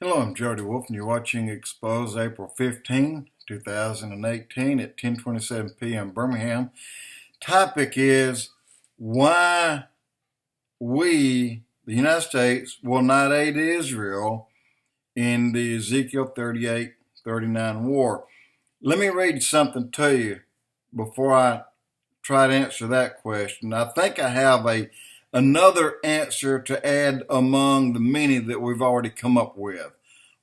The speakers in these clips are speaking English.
Hello, I'm Jody Wolf, and you're watching Expoz April 15, 2018 at 10:27 p.m. Birmingham. Topic is why we, the United States, will not aid Israel in the Ezekiel 38-39 war. Let me read something to you before I try to answer that question. I think I have another answer to add among the many that we've already come up with.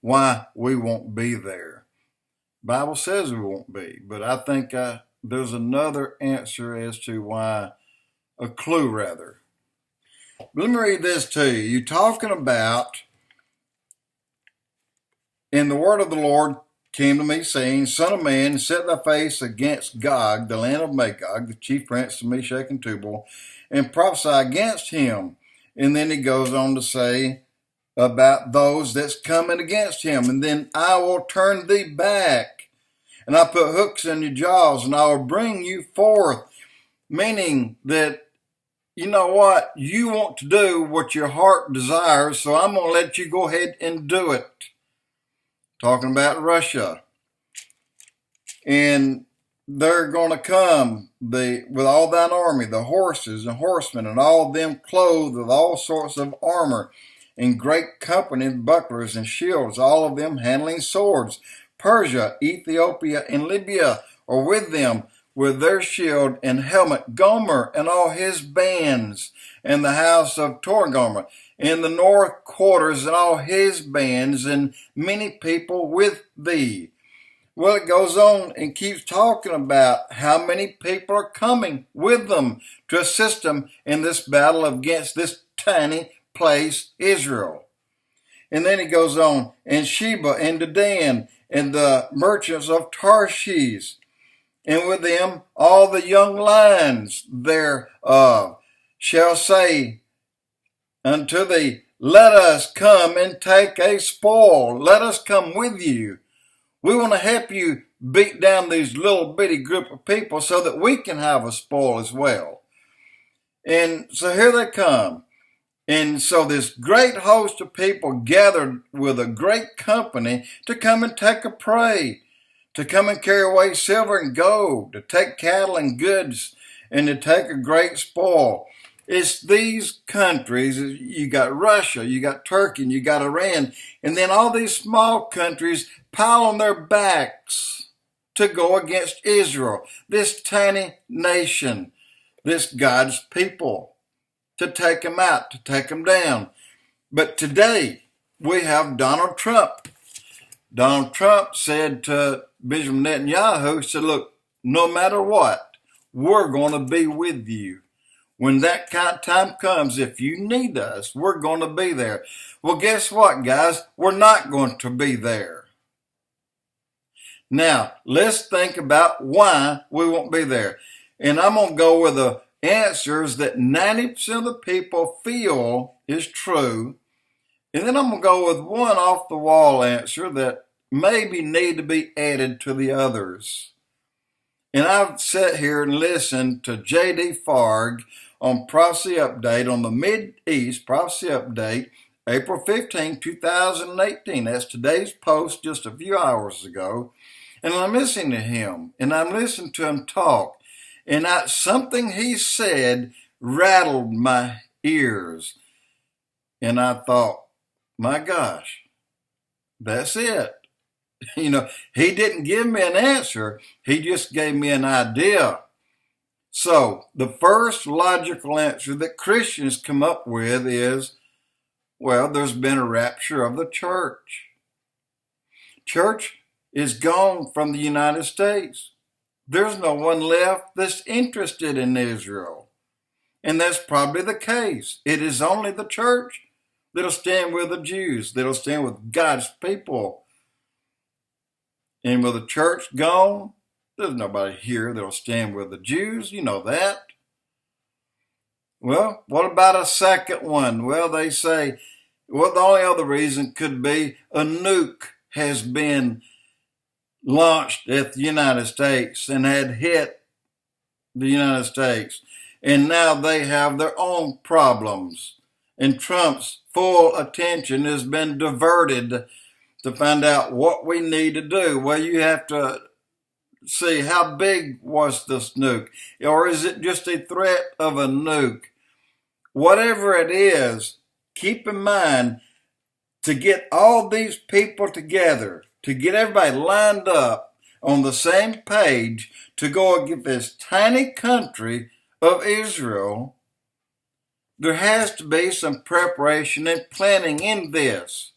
Why we won't be there. Bible says we won't be, but I think there's another answer as to why, a clue rather. Let me read this to you. You're talking about, and the word of the Lord came to me, saying, Son of man, set thy face against Gog, the land of Magog, the chief prince of Meshach and Tubal, and prophesy against him. And then he goes on to say about those that's coming against him. And then I will turn thee back, and I'll put hooks in your jaws, and I will bring you forth. Meaning that, you know what, you want to do what your heart desires, so I'm going to let you go ahead and do it. Talking about Russia. And they're going to come with all thine army, the horses and horsemen, and all them clothed with all sorts of armor, in great company of bucklers and shields, all of them handling swords. Persia, Ethiopia, and Libya are with them, with their shield and helmet. Gomer and all his bands, and the house of Torgomer, in the north quarters, and all his bands, and many people with thee. Well, it goes on and keeps talking about how many people are coming with them to assist them in this battle against this tiny place, Israel. And then he goes on, and Sheba and Dedan and the merchants of Tarshish, and with them all the young lions thereof shall say unto thee, Let us come and take a spoil. Let us come with you. We want to help you beat down these little bitty group of people so that we can have a spoil as well. And so here they come. And so this great host of people gathered with a great company to come and take a prey, to come and carry away silver and gold, to take cattle and goods, and to take a great spoil. It's these countries, you got Russia, you got Turkey, and you got Iran, and then all these small countries pile on their backs to go against Israel, this tiny nation, this God's people, to take them out, to take them down. But today, we have Donald Trump. Donald Trump said to Benjamin Netanyahu, said, look, no matter what, we're going to be with you. When that kind of time comes, if you need us, we're going to be there. Well, guess what, guys? We're not going to be there. Now, let's think about why we won't be there. And I'm going to go with the answers that 90% of the people feel is true. And then I'm going to go with one off-the-wall answer that maybe need to be added to the others. And I've sat here and listened to J.D. Farg on Prophecy Update on the Mid-East Prophecy Update, April 15, 2018. That's today's post just a few hours ago. And I'm listening to him, and I'm listening to him talk. And something he said rattled my ears. And I thought, my gosh, that's it. You know, he didn't give me an answer. He just gave me an idea. So the first logical answer that Christians come up with is, well, there's been a rapture of the church. Church is gone from the United States. There's no one left that's interested in Israel. And that's probably the case. It is only the church that'll stand with the Jews, that'll stand with God's people. And with the church gone, there's nobody here that'll stand with the Jews. You know that. Well, what about a second one? Well, they say, well, the only other reason could be a nuke has been launched at the United States and had hit the United States. And now they have their own problems. And Trump's full attention has been diverted to find out what we need to do. Well, you have to see how big was this nuke, or is it just a threat of a nuke? Whatever it is, keep in mind to get all these people together, to get everybody lined up on the same page to go against this tiny country of Israel. There has to be some preparation and planning in this.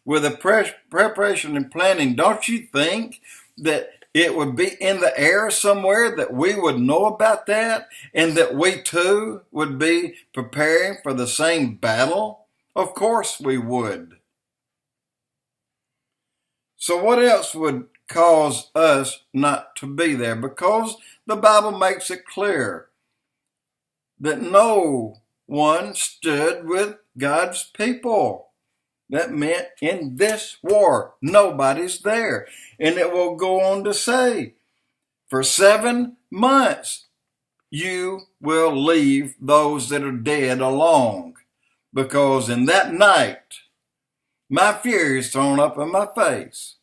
With the preparation and planning, don't you think that it would be in the air somewhere that we would know about that and that we too would be preparing for the same battle? Of course we would. So what else would cause us not to be there? Because the Bible makes it clear that no one stood with God's people. That meant in this war, nobody's there. And it will go on to say, for 7 months, you will leave those that are dead alone. Because in that night, my fury is thrown up in my face.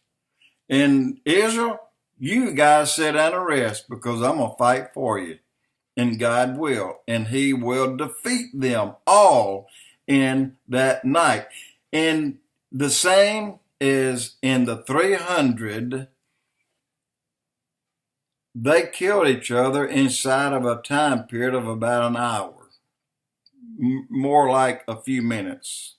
In Israel, you guys sit down and rest because I'm going to fight for you. And God will. And he will defeat them all in that night. And the same is in the 300, they killed each other inside of a time period of about an hour. More like a few minutes.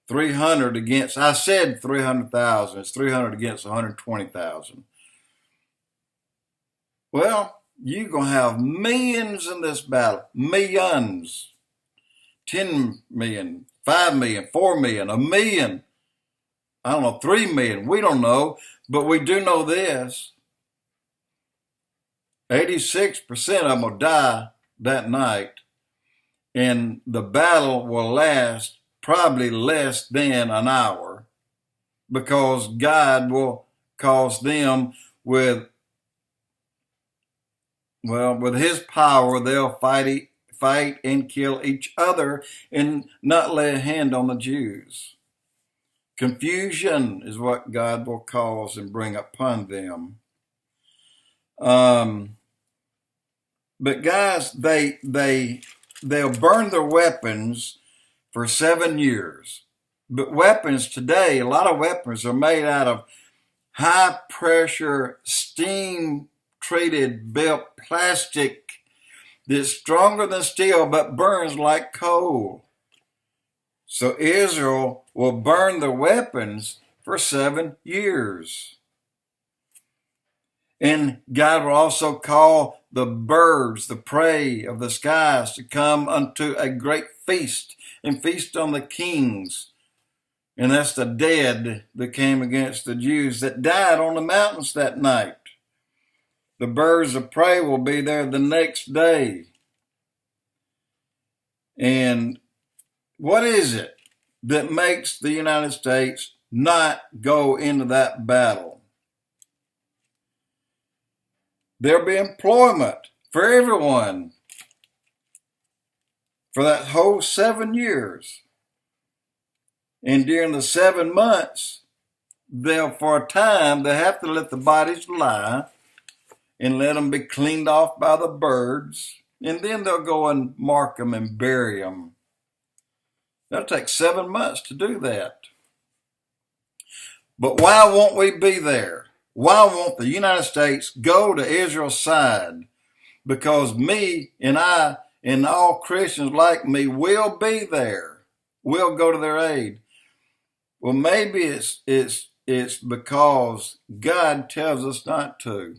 300 against, I said 300,000. It's 300 against 120,000. Well, you're going to have millions in this battle. Millions. 10 million, 5 million, 4 million, 1 million. I don't know, 3 million. We don't know. But we do know this. 86% of them will die that night. And the battle will last probably less than an hour, because God will cause them with his power, they'll fight and kill each other and not lay a hand on the Jews. Confusion is what God will cause and bring upon them. But guys, they'll burn their weapons for 7 years. But weapons today, a lot of weapons are made out of high pressure, steam treated built plastic that's stronger than steel but burns like coal. So Israel will burn their weapons for 7 years. And God will also call the birds, the prey of the skies, to come unto a great feast and feast on the kings. And that's the dead that came against the Jews that died on the mountains that night. The birds of prey will be there the next day. And what is it that makes the United States not go into that battle? There'll be employment for everyone for that whole 7 years. And during the 7 months, for a time, they have to let the bodies lie and let them be cleaned off by the birds. And then they'll go and mark them and bury them. That'll take 7 months to do that. But why won't we be there? Why won't the United States go to Israel's side? Because me and I and all Christians like me will be there. We'll go to their aid. Well, maybe it's because God tells us not to.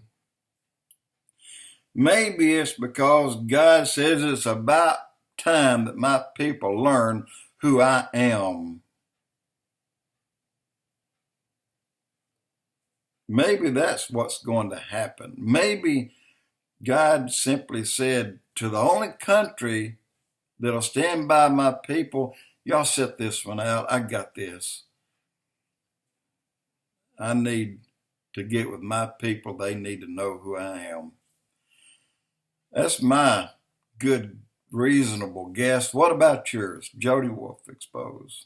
Maybe it's because God says it's about time that my people learn who I am. Maybe that's what's going to happen. Maybe God simply said to the only country that'll stand by my people, y'all set this one out. I got this. I need to get with my people. They need to know who I am. That's my good, reasonable guess. What about yours? Jody Wolf, Expoz.